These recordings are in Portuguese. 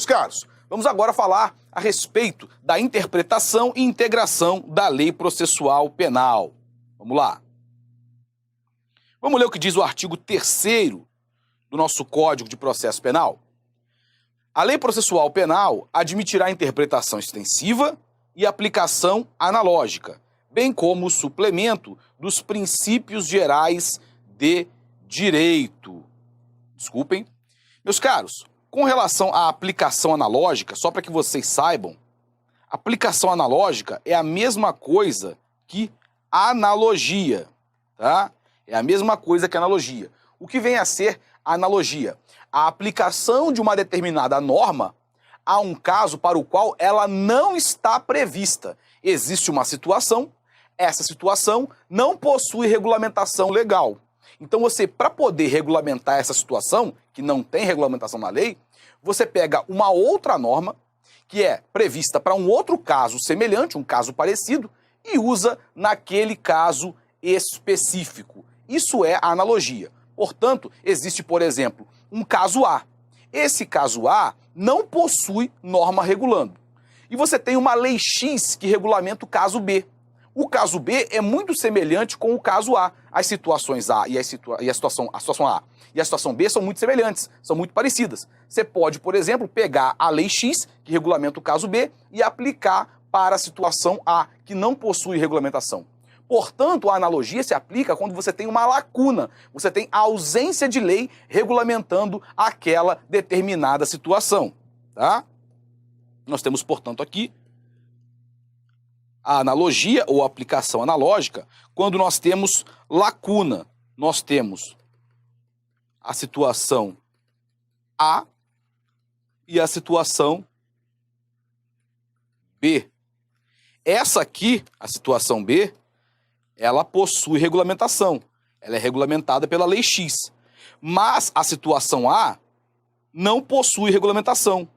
caros, vamos agora falar a respeito da interpretação e integração da lei processual penal. Vamos lá. Vamos ler o que diz o artigo 3º do nosso Código de Processo Penal. A lei processual penal admitirá interpretação extensiva e aplicação analógica, bem como o suplemento dos princípios gerais de direito. Desculpem. Meus caros, com relação à aplicação analógica, só para que vocês saibam, aplicação analógica é a mesma coisa que analogia, tá? É a mesma coisa que analogia. O que vem a ser analogia? A aplicação de uma determinada norma a um caso para o qual ela não está prevista. Existe uma situação, essa situação não possui regulamentação legal. Então você, para poder regulamentar essa situação, que não tem regulamentação na lei, você pega uma outra norma, que é prevista para um outro caso semelhante, um caso parecido, e usa naquele caso específico. Isso é a analogia. Portanto, existe, por exemplo, um caso A. Esse caso A não possui norma regulando. E você tem uma lei X que regulamenta o caso B. O caso B é muito semelhante com o caso A. As situações A e a situação A e a situação B são muito semelhantes, são muito parecidas. Você pode, por exemplo, pegar a lei X, que regulamenta o caso B, e aplicar para a situação A, que não possui regulamentação. Portanto, a analogia se aplica quando você tem uma lacuna, você tem a ausência de lei regulamentando aquela determinada situação, tá? Nós temos, portanto, aqui a analogia ou aplicação analógica quando nós temos lacuna. Nós temos a situação A e a situação B. Essa aqui, a situação B, ela possui regulamentação. Ela é regulamentada pela lei X. Mas a situação A não possui regulamentação.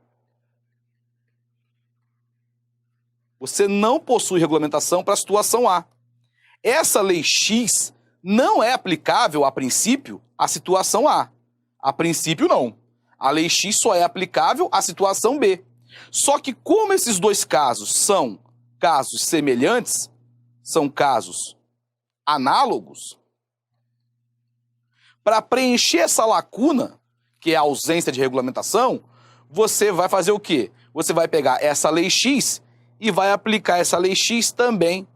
Você não possui regulamentação para a situação A. Essa lei X não é aplicável, a princípio, à situação A. A princípio, não. A lei X só é aplicável à situação B. Só que como esses dois casos são casos semelhantes, são casos análogos, para preencher essa lacuna, que é a ausência de regulamentação, você vai fazer o quê? Você vai pegar essa lei X e vai aplicar essa lei X também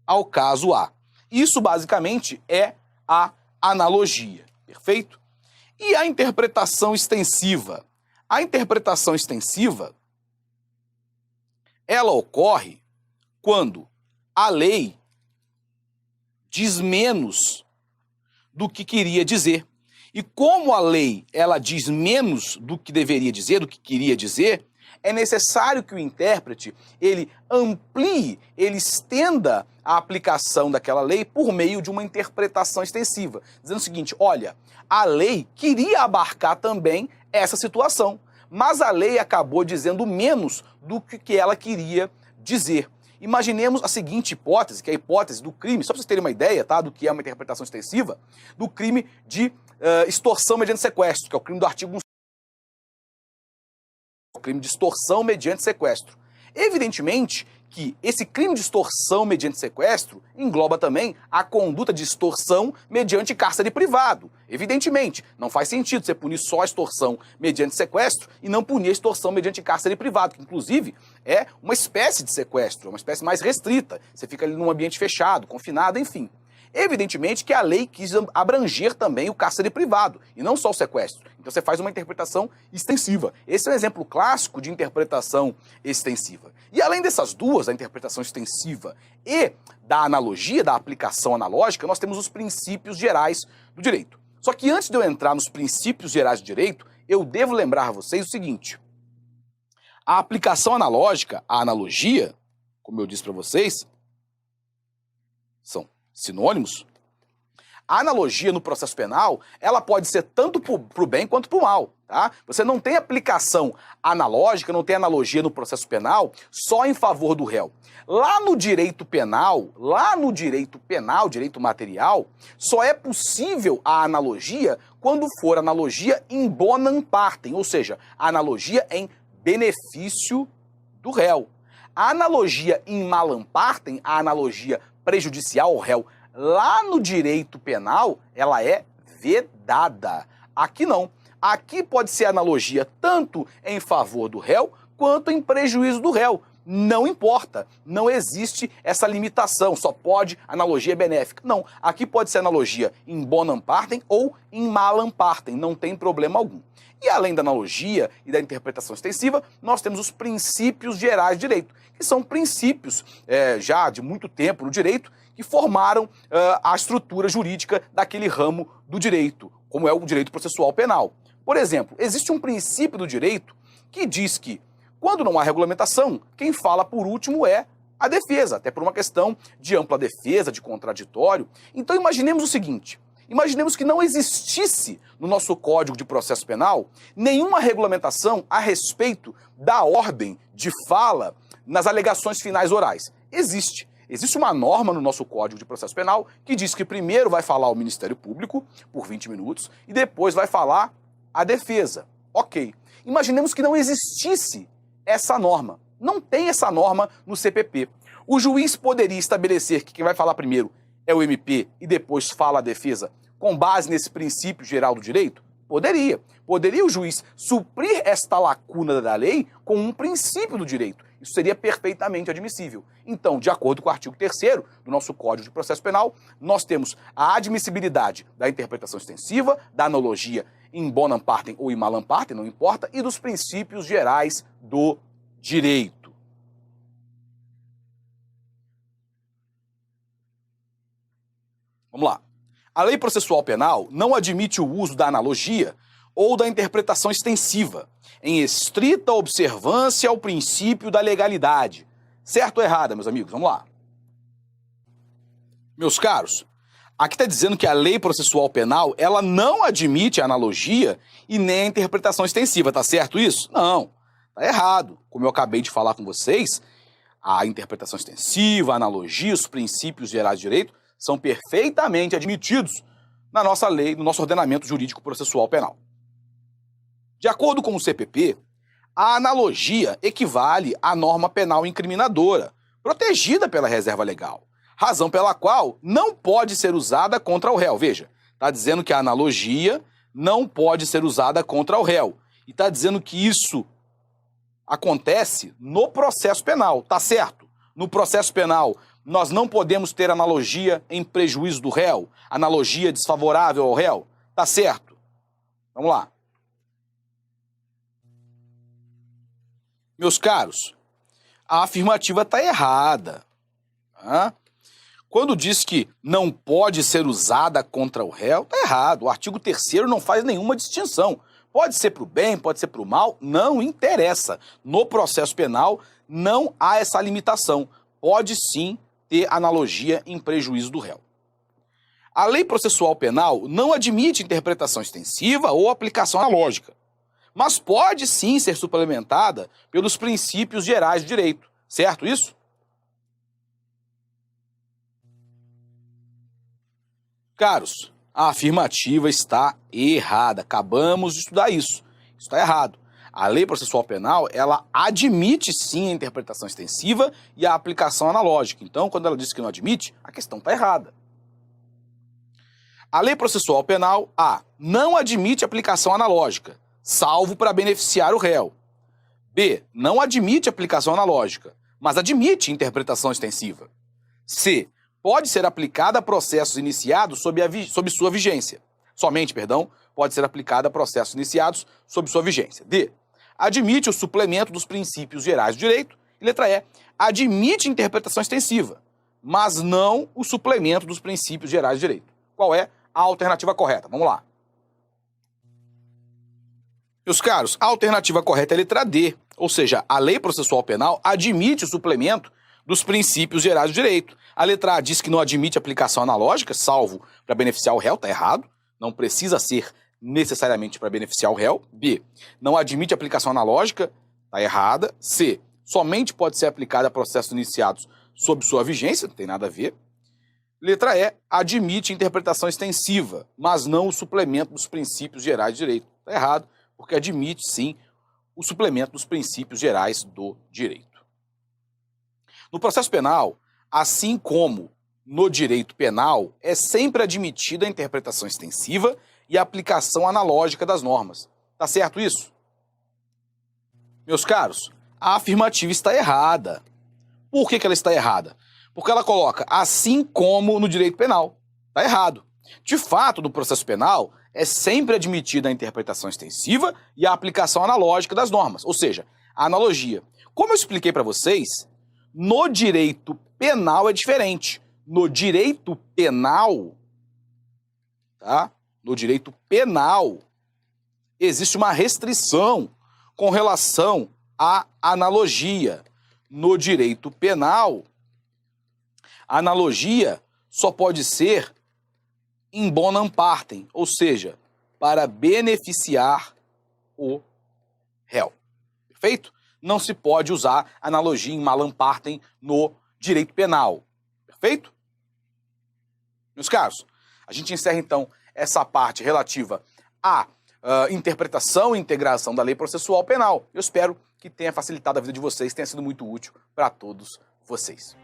ao caso A. Isso, basicamente, é a analogia, perfeito? E a interpretação extensiva? A interpretação extensiva, ela ocorre quando a lei diz menos do que queria dizer. E como a lei ela diz menos do que deveria dizer, do que queria dizer, é necessário que o intérprete ele amplie, ele estenda a aplicação daquela lei por meio de uma interpretação extensiva, dizendo o seguinte: olha, a lei queria abarcar também essa situação, mas a lei acabou dizendo menos do que ela queria dizer. Imaginemos a seguinte hipótese, que é a hipótese do crime, só para vocês terem uma ideia, tá, do que é uma interpretação extensiva, do crime de extorsão mediante sequestro, que é o crime do artigo 1. O crime de extorsão mediante sequestro. Evidentemente que esse crime de extorsão mediante sequestro engloba também a conduta de extorsão mediante cárcere privado. Evidentemente, não faz sentido você punir só a extorsão mediante sequestro e não punir a extorsão mediante cárcere privado, que inclusive é uma espécie de sequestro, uma espécie mais restrita. Você fica ali num ambiente fechado, confinado, enfim. Evidentemente que a lei quis abranger também o cárcere privado, e não só o sequestro. Então você faz uma interpretação extensiva. Esse é um exemplo clássico de interpretação extensiva. E além dessas duas, a interpretação extensiva e da analogia, da aplicação analógica, nós temos os princípios gerais do direito. Só que antes de eu entrar nos princípios gerais do direito, eu devo lembrar a vocês o seguinte: a aplicação analógica, a analogia, como eu disse para vocês, são sinônimos. A analogia no processo penal, ela pode ser tanto para o bem quanto para o mal, tá? Você não tem aplicação analógica, não tem analogia no processo penal só em favor do réu. Lá no direito penal, direito material, só é possível a analogia quando for analogia in bonam partem, ou seja, analogia em benefício do réu. A analogia in malam partem, a analogia prejudicial ao réu, lá no direito penal, ela é vedada. Aqui não. Aqui pode ser analogia tanto em favor do réu quanto em prejuízo do réu. Não importa, não existe essa limitação, só pode analogia benéfica. Não, aqui pode ser analogia in bonam partem ou in malam partem, não tem problema algum. E além da analogia e da interpretação extensiva, nós temos os princípios gerais de direito, que são princípios já de muito tempo no direito, que formaram a estrutura jurídica daquele ramo do direito, como é o direito processual penal. Por exemplo, existe um princípio do direito que diz que, quando não há regulamentação, quem fala por último é a defesa, até por uma questão de ampla defesa, de contraditório. Então imaginemos o seguinte, imaginemos que não existisse no nosso Código de Processo Penal nenhuma regulamentação a respeito da ordem de fala nas alegações finais orais. Existe. Existe uma norma no nosso Código de Processo Penal que diz que primeiro vai falar o Ministério Público por 20 minutos e depois vai falar a defesa. Ok. Imaginemos que não existisse essa norma. Não tem essa norma no CPP. O juiz poderia estabelecer que quem vai falar primeiro é o MP e depois fala a defesa com base nesse princípio geral do direito? Poderia. Poderia o juiz suprir esta lacuna da lei com um princípio do direito. Isso seria perfeitamente admissível. Então, de acordo com o artigo 3º do nosso Código de Processo Penal, nós temos a admissibilidade da interpretação extensiva, da analogia in bonam partem ou in malam partem, não importa, e dos princípios gerais do direito. Vamos lá. A lei processual penal não admite o uso da analogia ou da interpretação extensiva, em estrita observância ao princípio da legalidade. Certo ou errado, meus amigos? Vamos lá. Meus caros, aqui está dizendo que a lei processual penal, ela não admite a analogia e nem a interpretação extensiva, tá certo isso? Não, tá errado. Como eu acabei de falar com vocês, a interpretação extensiva, a analogia, os princípios gerais de direito são perfeitamente admitidos na nossa lei, no nosso ordenamento jurídico processual penal. De acordo com o CPP, a analogia equivale à norma penal incriminadora, protegida pela reserva legal, razão pela qual não pode ser usada contra o réu. Veja, está dizendo que a analogia não pode ser usada contra o réu. E está dizendo que isso acontece no processo penal, tá certo? No processo penal, nós não podemos ter analogia em prejuízo do réu, analogia desfavorável ao réu, tá certo? Vamos lá. Meus caros, a afirmativa está errada. Quando diz que não pode ser usada contra o réu, está errado. O artigo 3º não faz nenhuma distinção. Pode ser para o bem, pode ser para o mal, não interessa. No processo penal não há essa limitação. Pode sim ter analogia em prejuízo do réu. A lei processual penal não admite interpretação extensiva ou aplicação analógica, mas pode sim ser suplementada pelos princípios gerais do direito. Certo isso? Caros, a afirmativa está errada. Acabamos de estudar isso. Isso está errado. A lei processual penal, ela admite sim a interpretação extensiva e a aplicação analógica. Então, quando ela diz que não admite, a questão está errada. A lei processual penal, A, não admite aplicação analógica, salvo para beneficiar o réu. B, não admite aplicação analógica, mas admite interpretação extensiva. C, pode ser aplicada a processos iniciados sob sua vigência. Somente, pode ser aplicada a processos iniciados sob sua vigência. D, admite o suplemento dos princípios gerais do direito. E letra E, admite interpretação extensiva, mas não o suplemento dos princípios gerais do direito. Qual é a alternativa correta? Vamos lá. Meus caros, a alternativa correta é a letra D, ou seja, a lei processual penal admite o suplemento dos princípios gerais do direito. A letra A diz que não admite aplicação analógica, salvo para beneficiar o réu, está errado. Não precisa ser necessariamente para beneficiar o réu. B, não admite aplicação analógica, está errada. C, somente pode ser aplicada a processos iniciados sob sua vigência, não tem nada a ver. Letra E, admite interpretação extensiva, mas não o suplemento dos princípios gerais de direito. Está errado, porque admite, sim, o suplemento dos princípios gerais do direito. No processo penal, assim como no direito penal, é sempre admitida a interpretação extensiva e a aplicação analógica das normas. Tá certo isso? Meus caros, a afirmativa está errada. Por que ela está errada? Porque ela coloca assim como no direito penal. Está errado. De fato, no processo penal, é sempre admitida a interpretação extensiva e a aplicação analógica das normas, ou seja, a analogia. Como eu expliquei para vocês, no direito penal é diferente. No direito penal, tá? No direito penal, existe uma restrição com relação à analogia. No direito penal, a analogia só pode ser in bonam partem, ou seja, para beneficiar o réu. Perfeito? Não se pode usar analogia in malam partem no direito penal. Perfeito? Meus caros, a gente encerra então essa parte relativa à interpretação e integração da lei processual penal. Eu espero que tenha facilitado a vida de vocês, tenha sido muito útil para todos vocês.